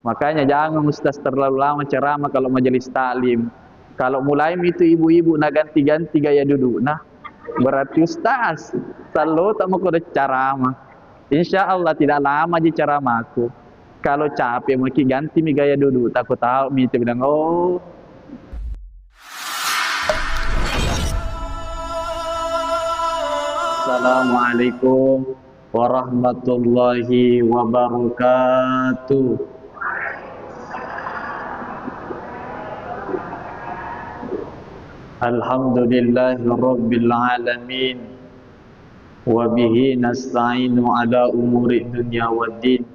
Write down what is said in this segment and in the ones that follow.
Makanya jangan ustaz terlalu lama ceramah kalau majelis taklim. Kalau mulai itu ibu-ibu nak ganti-ganti gaya duduk. Nah, berarti ustaz selalu tak mau kuda ceramah. Insya Allah tidak lama je ceramahku. Kalau capek mau ganti mi gaya duduk. Takut tahu mi itu bilang oh. Assalamualaikum warahmatullahi wabarakatuh. Alhamdulillahi rabbil alamin. Wa bihi nasta'inu ala umuri dunya waddin.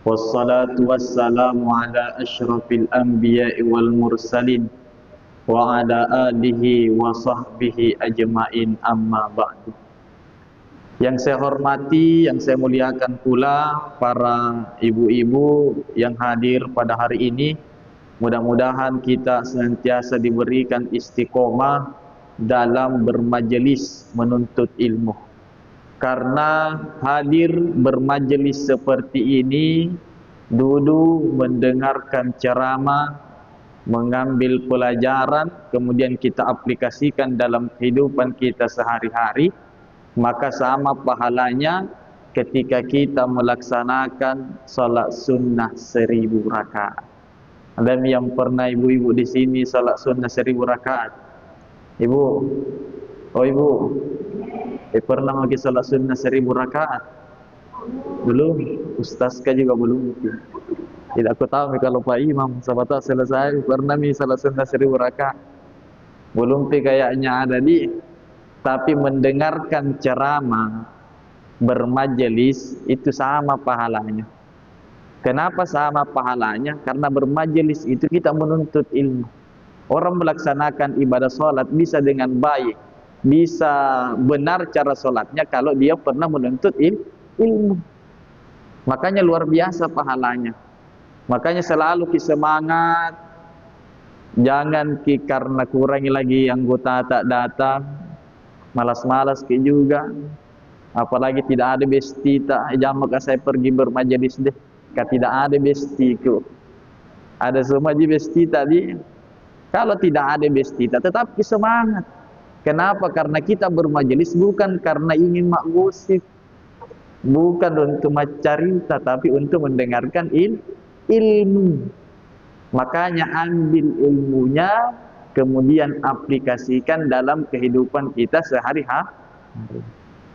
Wassalatu wassalamu ala asyrafil anbiya'i wal mursalin wa ala alihi wa sahbihi ajma'in, amma ba'du. Yang saya hormati, yang saya muliakan pula para ibu-ibu yang hadir pada hari ini. Mudah-mudahan kita senantiasa diberikan istiqomah dalam bermajelis menuntut ilmu. Karena hadir bermajelis seperti ini, duduk mendengarkan ceramah, mengambil pelajaran, kemudian kita aplikasikan dalam kehidupan kita sehari-hari, maka sama pahalanya ketika kita melaksanakan salat sunnah 1000 rakaat. Ada yang pernah ibu-ibu di sini salat sunnah 1000 rakaat? Ibu, oh ibu, pernah lagi salat sunnah 1000 rakaat? Belum, ustaz juga belum. Tidak aku tahu kalau Pak Imam sahabat selesai pernah mi salat sunnah 1000 rakaat. Belum kayaknya ada di. Tapi mendengarkan ceramah, bermajelis itu sama pahalanya. Kenapa sama pahalanya? Karena bermajelis itu kita menuntut ilmu. Orang melaksanakan ibadah sholat bisa dengan baik, bisa benar cara sholatnya kalau dia pernah menuntut ilmu. Makanya luar biasa pahalanya. Makanya selalu semangat. Jangan karena kurangi lagi anggota tak datang, malas-malas juga. Apalagi tidak ada besti tak jamak saya pergi bermajelis deh. Tidak ada bestiku. Ada semua di besti tadi. Kalau tidak ada besti, tetap semangat. Kenapa? Karena kita bermajelis bukan karena ingin makgosip, bukan untuk mencerita, tapi untuk mendengarkan ilmu. Makanya ambil ilmunya, kemudian aplikasikan dalam kehidupan kita sehari-hari.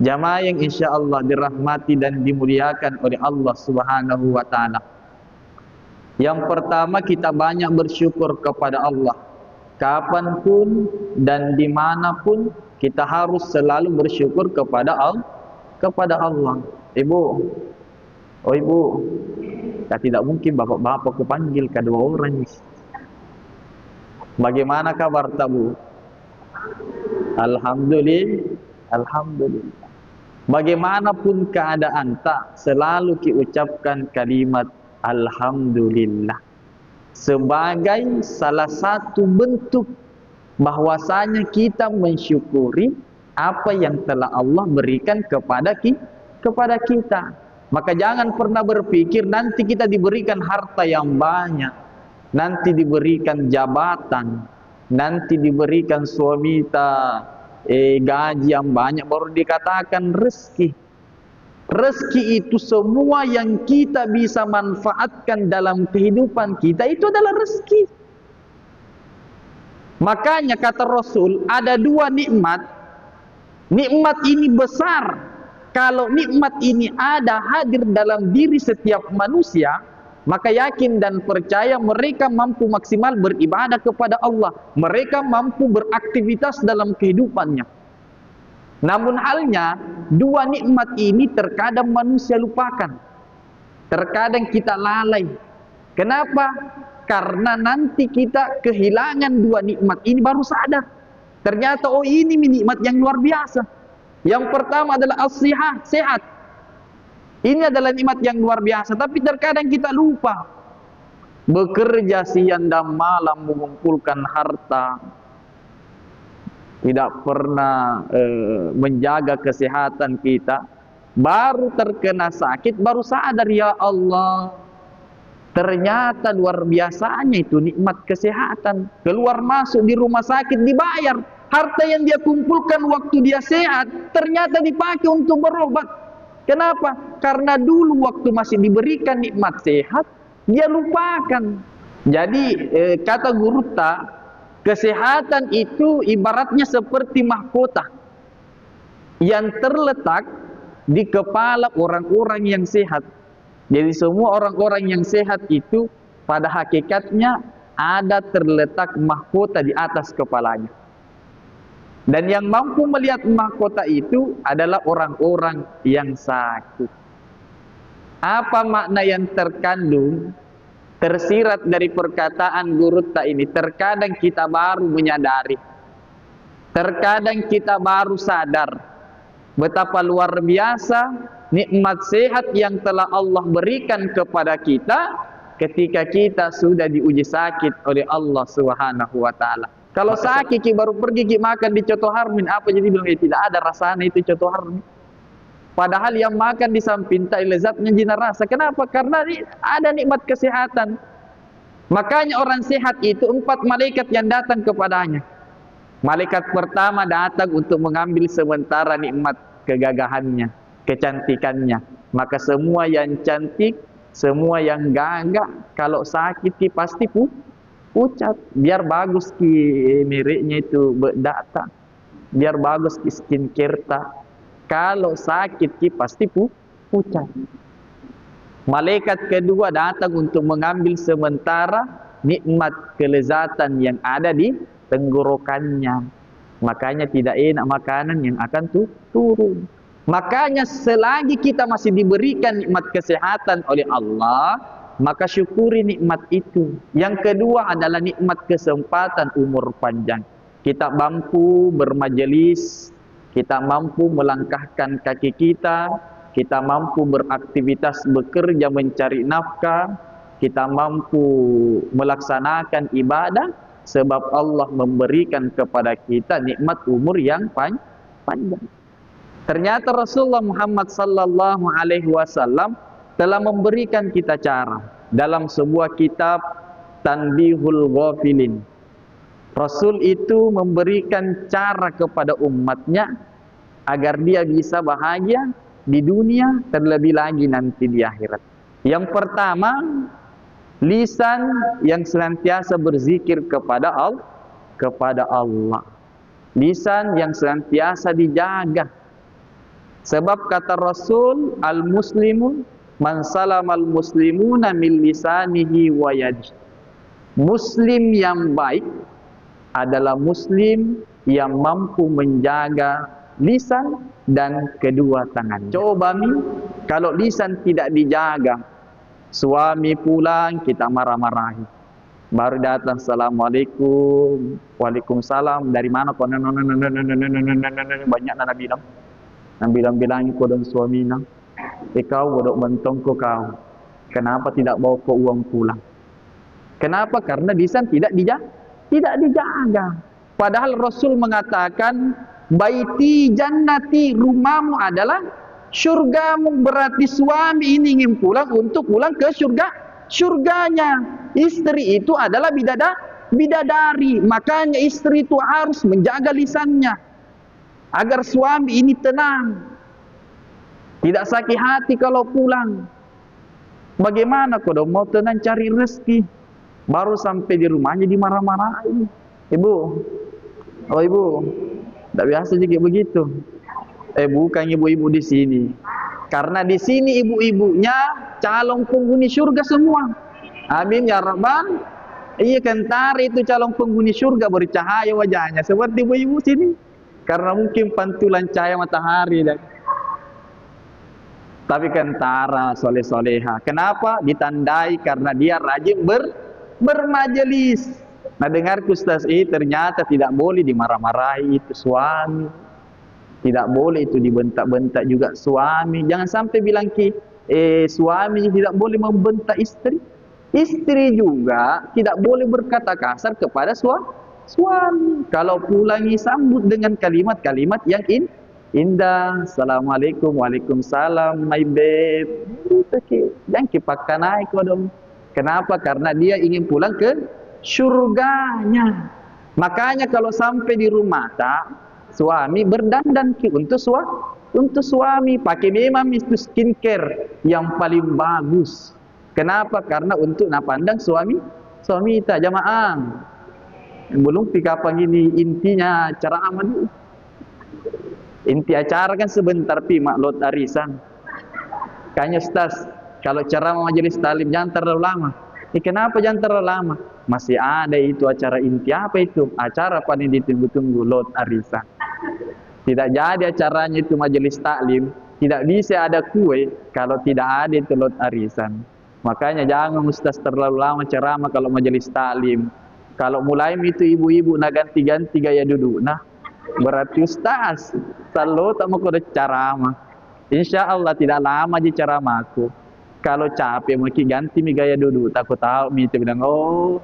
Jamaah yang insya Allah dirahmati dan dimuliakan oleh Allah Subhanahu wa ta'ala. Yang pertama, kita banyak bersyukur kepada Allah. Kapanpun dan dimanapun kita harus selalu bersyukur kepada Allah. Ibu, oh ibu, tidak mungkin bapak-bapak kupanggil kedua orang. Bagaimana kabar tabu? Alhamdulillah. Bagaimanapun keadaan tak selalu diucapkan kalimat alhamdulillah sebagai salah satu bentuk bahwasanya kita mensyukuri apa yang telah Allah berikan kepada kita. Maka jangan pernah berpikir nanti kita diberikan harta yang banyak, nanti diberikan jabatan, nanti diberikan suami gaji yang banyak baru dikatakan rezeki. Rezeki itu semua yang kita bisa manfaatkan dalam kehidupan kita itu adalah rezeki. Makanya kata Rasul ada dua nikmat. Nikmat ini besar. Kalau nikmat ini ada hadir dalam diri setiap manusia, maka yakin dan percaya mereka mampu maksimal beribadah kepada Allah. Mereka mampu beraktivitas dalam kehidupannya. Namun halnya, dua nikmat ini terkadang manusia lupakan. Terkadang kita lalai. Kenapa? Karena nanti kita kehilangan dua nikmat ini baru sadar. Ternyata oh ini nikmat yang luar biasa. Yang pertama adalah as-sihah, sehat. Ini adalah nikmat yang luar biasa, tapi terkadang kita lupa. Bekerja siang dan malam mengumpulkan harta, tidak pernah menjaga kesehatan kita, baru terkena sakit, baru sadar ya Allah, Ternyata luar biasanya itu nikmat kesehatan. Keluar masuk di rumah sakit dibayar. Harta yang dia kumpulkan waktu dia sehat ternyata dipakai untuk berobat. Kenapa? Karena dulu waktu masih diberikan nikmat sehat, dia lupakan. Jadi kata Guru Ta, kesehatan itu ibaratnya seperti mahkota yang terletak di kepala orang-orang yang sehat. Jadi semua orang-orang yang sehat itu pada hakikatnya ada terletak mahkota di atas kepalanya. Dan yang mampu melihat mahkota itu adalah orang-orang yang sakit. Apa makna yang terkandung, tersirat dari perkataan Guru Ta ini? Terkadang kita baru menyadari, terkadang kita baru sadar betapa luar biasa nikmat sehat yang telah Allah berikan kepada kita ketika kita sudah diuji sakit oleh Allah Subhanahu wa taala. Kalau sakit baru pergi makan di Coto Harmin, apa jadi bilang tidak ada rasanya itu Coto Harmin. Padahal yang makan di samping tak lezatnya jina rasa. Kenapa? Karena ada nikmat kesehatan. Makanya orang sehat itu 4 malaikat yang datang kepadanya. Malaikat pertama datang untuk mengambil sementara nikmat kegagahannya, kecantikannya. Maka semua yang cantik, semua yang gagah, kalau sakit pasti pucat. Biar bagus ki mireknya itu berdata, biar bagus ki skincare ta. Kalau sakit pasti pucat. Malaikat kedua datang untuk mengambil sementara nikmat kelezatan yang ada di tenggorokannya. Makanya tidak enak makanan yang akan turun. Makanya selagi kita masih diberikan nikmat kesehatan oleh Allah, maka syukuri nikmat itu. Yang kedua adalah nikmat kesempatan umur panjang. Kita mampu bermajelis, kita mampu melangkahkan kaki kita mampu beraktivitas bekerja mencari nafkah, kita mampu melaksanakan ibadah sebab Allah memberikan kepada kita nikmat umur yang panjang. Ternyata Rasulullah Muhammad sallallahu alaihi wasallam telah memberikan kita cara dalam sebuah kitab Tanbihul Ghafilin. Rasul itu memberikan cara kepada umatnya agar dia bisa bahagia di dunia, terlebih lagi nanti di akhirat. Yang pertama, lisan yang senantiasa berzikir kepada Allah. Lisan yang senantiasa dijaga. Sebab kata Rasul, al-muslimu man salamal muslimuna min lisanihi wa yadihi. Muslim yang baik adalah muslim yang mampu menjaga lisan dan kedua tangan. Coba kalau lisan tidak dijaga, suami pulang kita marah-marahi, baru datang assalamualaikum, waalaikumsalam, dari mana kau? Banyak nak bilang kau dan suami nak, kau bodoh mentong kau, kenapa tidak bawa kau uang pulang? Kenapa? Karena lisan tidak dijaga. Padahal Rasul mengatakan, baiti jannati, rumahmu adalah syurgamu. Berarti suami ini ingin pulang untuk pulang ke surganya. Istri itu adalah bidadari. Makanya istri itu harus menjaga lisannya agar suami ini tenang, tidak sakit hati kalau pulang. Bagaimana kau mau tenang cari rezeki, baru sampai di rumahnya dimarah-marahin. Ibu, oh ibu, tidak biasa juga begitu. Bukan ibu-ibu di sini. Karena di sini ibu-ibunya calon penghuni surga semua. Amin ya Rabbal. Iya, kentara itu calon penghuni surga, bercahaya wajahnya seperti ibu-ibu sini. Karena mungkin pantulan cahaya matahari. Tapi kentara soleh-soleha. Kenapa? Ditandai karena dia rajin bermajelis. Nah, dengar Ustaz, ternyata tidak boleh dimarah-marahi itu suami. Tidak boleh itu dibentak-bentak juga suami. Jangan sampai bilang suami tidak boleh membentak istri. Istri juga tidak boleh berkata kasar kepada suami. Kalau pulangi sambut dengan kalimat-kalimat yang indah. Assalamualaikum, waalaikumsalam, my babe. Jangan kipakan naik kau dong. Kenapa? Karena dia ingin pulang ke surganya. Makanya kalau sampai di rumah tak, suami berdandan untuk suami, pakai memang itu skincare yang paling bagus. Kenapa? Karena untuk nak pandang suami tak jamaah. Belum pikapang ini intinya ceramah dulu. Inti acara kan sebentar maklot arisan. Kayaknya Ustaz, kalau ceramah majelis talim jangan terlalu lama. Kenapa jangan terlalu lama? Masih ada itu acara inti. Apa itu? Acara paling ditunggu-tunggu lot arisan. Tidak jadi acaranya itu majelis taklim. Tidak bisa ada kue kalau tidak ada itu lot arisan. Makanya jangan Ustaz terlalu lama ceramah kalau majelis taklim. Kalau mulai itu ibu-ibu nak ganti-ganti gaya duduk. Nah, berarti Ustaz selalu tak mau kode ceramah. Insya Allah tidak lama je ceramahku. Kalau capek mau ganti mi gaya duduk. Takut tahu mi bilang oh.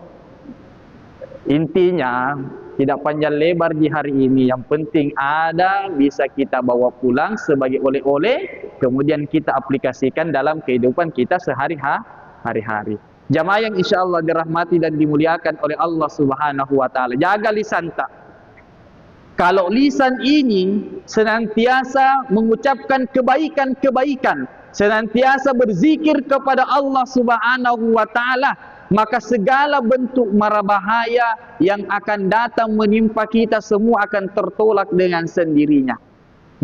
Intinya tidak panjang lebar di hari ini. Yang penting ada bisa kita bawa pulang sebagai oleh-oleh. Kemudian kita aplikasikan dalam kehidupan kita sehari-hari. Jamaah yang insya Allah dirahmati dan dimuliakan oleh Allah Subhanahu wa Ta'ala. Jaga lisan tak. Kalau lisan ini senantiasa mengucapkan kebaikan-kebaikan, senantiasa berzikir kepada Allah Subhanahu wa Ta'ala, maka segala bentuk mara bahaya yang akan datang menimpa kita semua akan tertolak dengan sendirinya.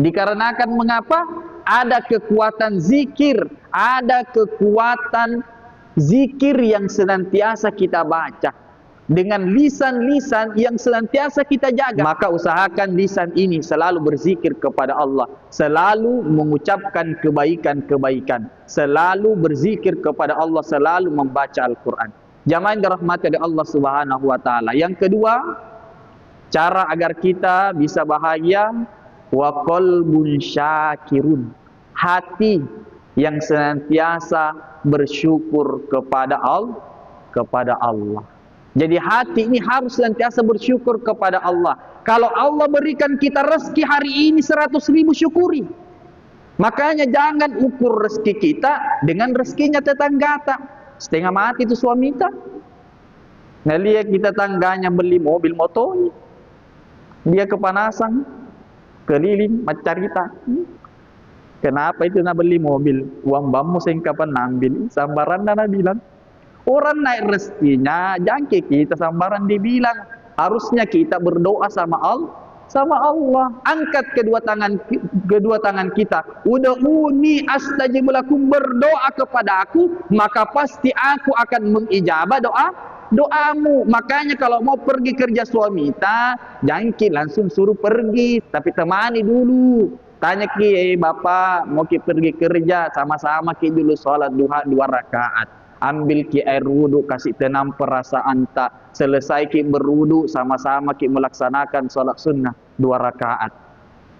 Dikarenakan mengapa? Ada kekuatan zikir, ada kekuatan zikir yang senantiasa kita baca dengan lisan-lisan yang senantiasa kita jaga. Maka usahakan lisan ini selalu berzikir kepada Allah, selalu mengucapkan kebaikan-kebaikan, selalu berzikir kepada Allah, selalu membaca Al-Quran. Jamaah yang dirahmati oleh Allah Subhanahu wa Ta'ala. Yang kedua, cara agar kita bisa bahagia, wa qalbun syakirun, hati yang senantiasa bersyukur kepada Allah. Jadi hati ini harus senantiasa bersyukur kepada Allah. Kalau Allah berikan kita rezeki hari ini 100.000 syukuri. Makanya jangan ukur rezeki kita dengan rezekinya tetangga tak. Setengah mati itu suami tak. Nah, lihat kita tangganya beli mobil motor, dia kepanasan, keliling mencari tak. Kenapa itu nak beli mobil? Uang bamu saya kapan ambil? Sambaran nak bilang. Orang naik rezekinya, jangan kita sambaran dibilang. Harusnya kita berdoa sama Allah. Angkat kedua tangan kita. Ud'uni astajib lakum, berdoa kepada aku, maka pasti aku akan mengijabah doamu. Makanya kalau mau pergi kerja suami jangan langsung suruh pergi, tapi temani dulu. Tanya bapak mau pergi kerja, sama-sama dulu sholat duha 2 rakaat. Ambil air wudu, kasih tenang perasaan tak. Selesai berwudu, sama-sama melaksanakan sholat sunnah 2 rakaat.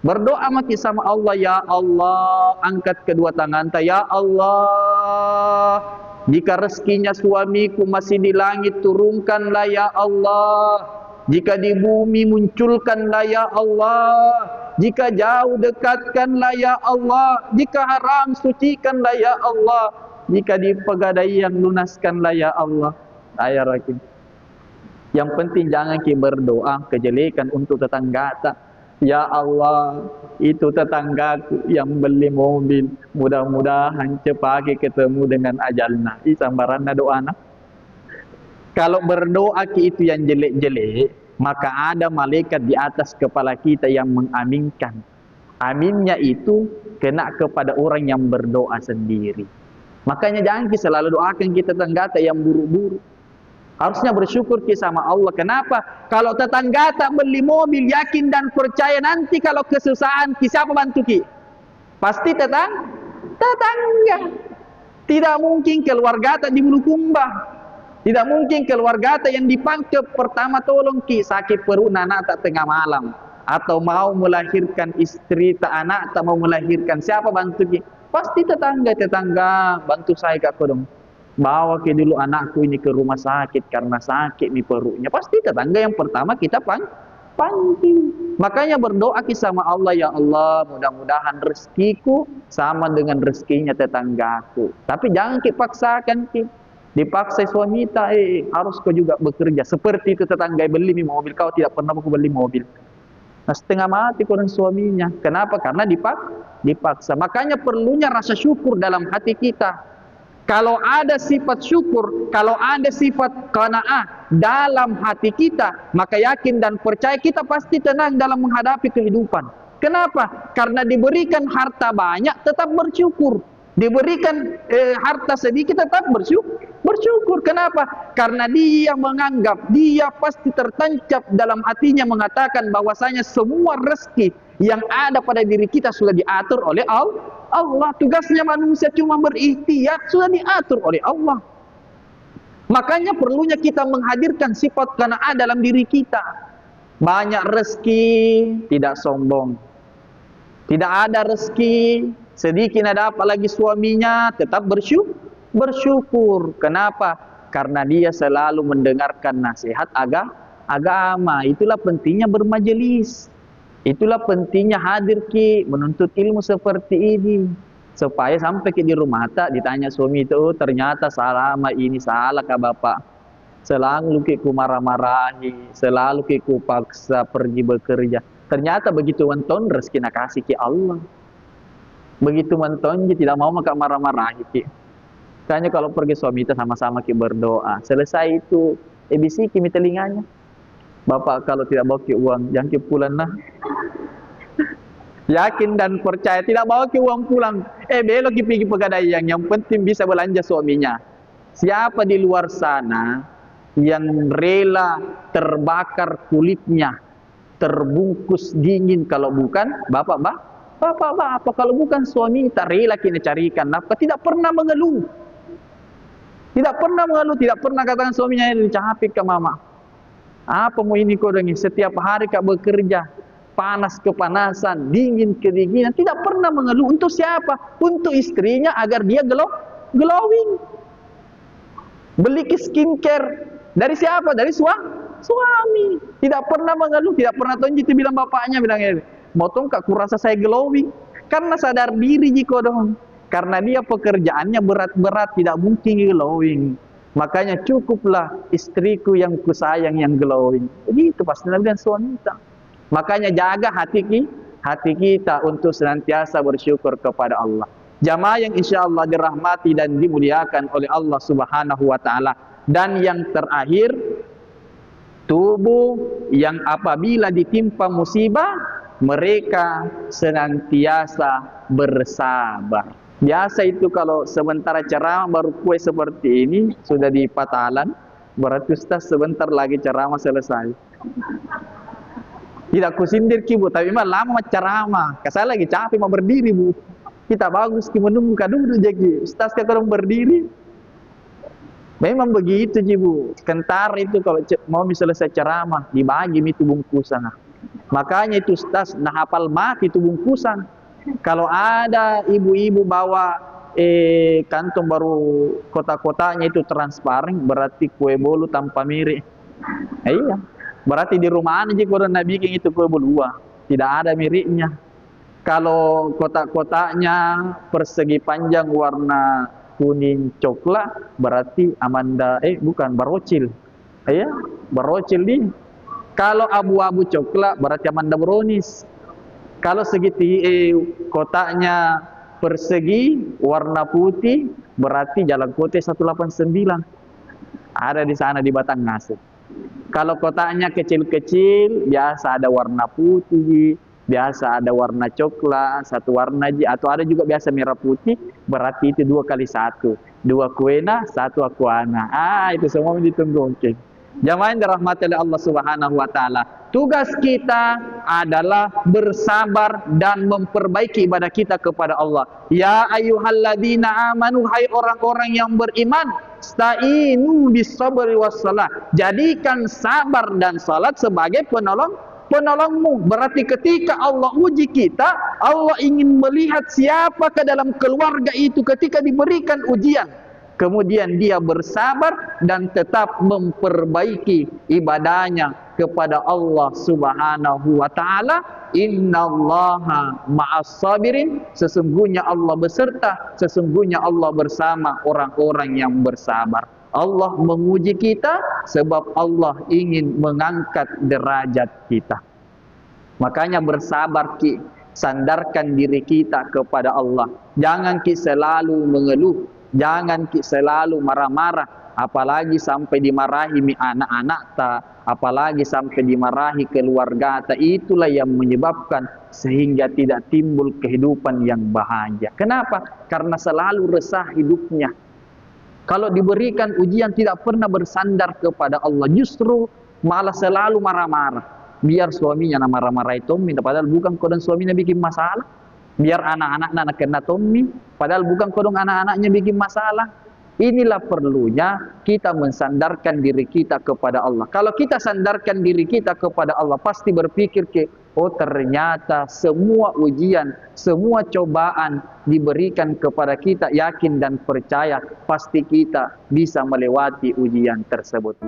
Berdoa sama Allah, ya Allah, angkat kedua tangan tak, ya Allah, jika rezekinya suamiku masih di langit, turunkanlah ya Allah. Jika di bumi, munculkanlah ya Allah. Jika jauh, dekatkanlah ya Allah. Jika haram, sucikanlah ya Allah. Jika di pegadaian, lunaskanlah ya Allah. Ayat rakim. Yang penting jangan berdoa kejelekan untuk tetangga tak. Ya Allah, itu tetanggaku yang beli mobil, mudah-mudahan cepat ketemu dengan ajalna. Sambaran doa nak. Kalau berdoa itu yang jelek-jelek, maka ada malaikat di atas kepala kita yang mengaminkan. Aminnya itu kena kepada orang yang berdoa sendiri. Makanya jangan kita selalu doakan kita tetangga yang buruk-buruk. Harusnya bersyukur kita sama Allah. Kenapa? Kalau tetangga tak beli mobil, yakin dan percaya nanti kalau kesusahan siapa bantu kita? Pasti tetangga. Tidak mungkin keluarga tak di Bulukumba. Tidak mungkin keluarga yang dipangkep pertama tolong sakit perut anak tak tengah malam, atau mau melahirkan istri tak anak tak mau melahirkan, siapa bantu ki? Pasti tetangga bantu saya kak kodong. Bawa ke dulu anakku ini ke rumah sakit karena sakit di perutnya. Pasti tetangga yang pertama kita panggil. Makanya berdoa kita sama Allah, ya Allah, mudah-mudahan rezekiku sama dengan rezekinya tetanggaku. Tapi jangan kita paksakan kita. Dipaksa suami tak, harus kau juga bekerja. Seperti itu tetangga beli mobil, kau tidak pernah aku beli mobil. Nah, setengah mati orang suaminya. Kenapa? Karena dipaksa. Makanya perlunya rasa syukur dalam hati kita. Kalau ada sifat syukur, kalau ada sifat qanaah dalam hati kita, maka yakin dan percaya kita pasti tenang dalam menghadapi kehidupan. Kenapa? Karena diberikan harta banyak tetap bersyukur. Diberikan harta sedikit tetap bersyukur. Kenapa? Karena dia menganggap, dia pasti tertancap dalam hatinya mengatakan bahwasanya semua rezeki yang ada pada diri kita sudah diatur oleh Allah. Tugasnya manusia cuma berikhtiar, sudah diatur oleh Allah. Makanya perlunya kita menghadirkan sifat qanaah dalam diri kita. Banyak rezeki, tidak sombong. Tidak ada rezeki, sedikit ada apa lagi suaminya, tetap bersyukur. Kenapa? Karena dia selalu mendengarkan nasihat agama. Itulah pentingnya bermajelis. Itulah pentingnya hadir menuntut ilmu seperti ini. Supaya sampai di rumah tak ditanya suami itu, ternyata selama ini salah kah bapak? Selalu ku marah-marahi, selalu ku paksa pergi bekerja. Ternyata begitu menton rezeki nak kasih ke Allah. Begitu menton dia tidak mau maka marah-marahi ki. Kayaknya kalau pergi suami kita sama-sama ki berdoa. Selesai itu, bisiki mi telinganya. Bapak kalau tidak bawa ki uang, jangan ki pulang nah. Yakin dan percaya tidak bawa ki uang pulang. Belok ki pergi pegadaian, yang penting bisa belanja suaminya. Siapa di luar sana yang rela terbakar kulitnya, terbungkus dingin kalau bukan bapak kalau bukan suami tak rela kita carikan nafkah, tidak pernah mengeluh. Tidak pernah katakan suaminya ini capek ke mama. Apa mau ini kau dengi? Setiap hari kau bekerja, panas kepanasan, dingin kedinginan, tidak pernah mengeluh. Untuk siapa? Untuk istrinya agar dia glowing. Beli skincare dari siapa? Dari suami. Tidak pernah mengeluh, tidak pernah tonjit bilang bapaknya bilang motong kak kurasa saya glowing. Karena sadar diri jiko dong. Karena dia pekerjaannya berat-berat, tidak mungkin glowing. Makanya cukuplah istriku yang kusayang yang glowing. Begitu pasti Nabi dan suami kita. Makanya jaga hati kita untuk senantiasa bersyukur kepada Allah. Jamaah yang insya Allah dirahmati dan dimuliakan oleh Allah Subhanahu wa Ta'ala. Dan yang terakhir, tubuh yang apabila ditimpa musibah, mereka senantiasa bersabar. Biasa itu kalau sementara ceramah baru kue seperti ini sudah di patalan, berarti Ustaz sebentar lagi ceramah selesai. Tidak kusindir ki bu, tapi memang lama ceramah. Saya lagi capek mau berdiri bu. Kita bagus ki menunggu kadang jadi Ustaz kalau berdiri. Memang begitu ji bu. Kentar itu kalau mau selesai ceramah dibagi itu bungkusan. Makanya itu Ustaz nah hafal mati itu bungkusan. Kalau ada ibu-ibu bawa kantong baru kota-kotanya itu transparan, berarti kue bolu tanpa mirip. Iya. Berarti di rumah aja kalau Nabi bikin itu kue bolu tidak ada miripnya. Kalau kotak-kotaknya persegi panjang warna kuning coklat, berarti Amanda bukan barocil. Iya, barocil nih. Kalau abu-abu coklat berarti Amanda brownies. Kalau kotaknya persegi warna putih berarti Jalan Kote 189. Ada di sana di Batangas. Kalau kotaknya kecil-kecil biasa ada warna putih, biasa ada warna coklat, satu warna atau ada juga biasa merah putih, berarti itu 2x1. 2 kuena, 1 akuana. Itu semua ditunggu. Jamaah yang dirahmati oleh Allah Subhanahu wa Ta'ala. Tugas kita adalah bersabar dan memperbaiki ibadah kita kepada Allah. Ya ayyuhalladzina amanu, hai orang-orang yang beriman, sta'inu bis-sabri was-salah. Jadikan sabar dan salat sebagai penolongmu. Berarti ketika Allah uji kita, Allah ingin melihat siapa ke dalam keluarga itu ketika diberikan ujian. Kemudian dia bersabar dan tetap memperbaiki ibadahnya kepada Allah Subhanahu wa Ta'ala. Innallaha ma'as sabirin, sesungguhnya Allah beserta, sesungguhnya Allah bersama orang-orang yang bersabar. Allah menguji kita sebab Allah ingin mengangkat derajat kita. Makanya bersabar ki, sandarkan diri kita kepada Allah. Jangan ki selalu mengeluh, jangan ki selalu marah-marah, apalagi sampai dimarahi anak-anak ta, apalagi sampai dimarahi keluarga ta. Itulah yang menyebabkan sehingga tidak timbul kehidupan yang bahagia. Kenapa? Karena selalu resah hidupnya. Kalau diberikan ujian tidak pernah bersandar kepada Allah, justru malah selalu marah-marah. Biar suaminya nak marah-marah itu, padahal bukan kodong suaminya bikin masalah. Biar anak-anaknya nak kena Tommy, padahal bukan kodong anak-anaknya bikin masalah. Inilah perlunya kita mensandarkan diri kita kepada Allah. Kalau kita sandarkan diri kita kepada Allah, pasti berpikir ke, oh ternyata semua ujian, semua cobaan diberikan kepada kita, yakin dan percaya pasti kita bisa melewati ujian tersebut.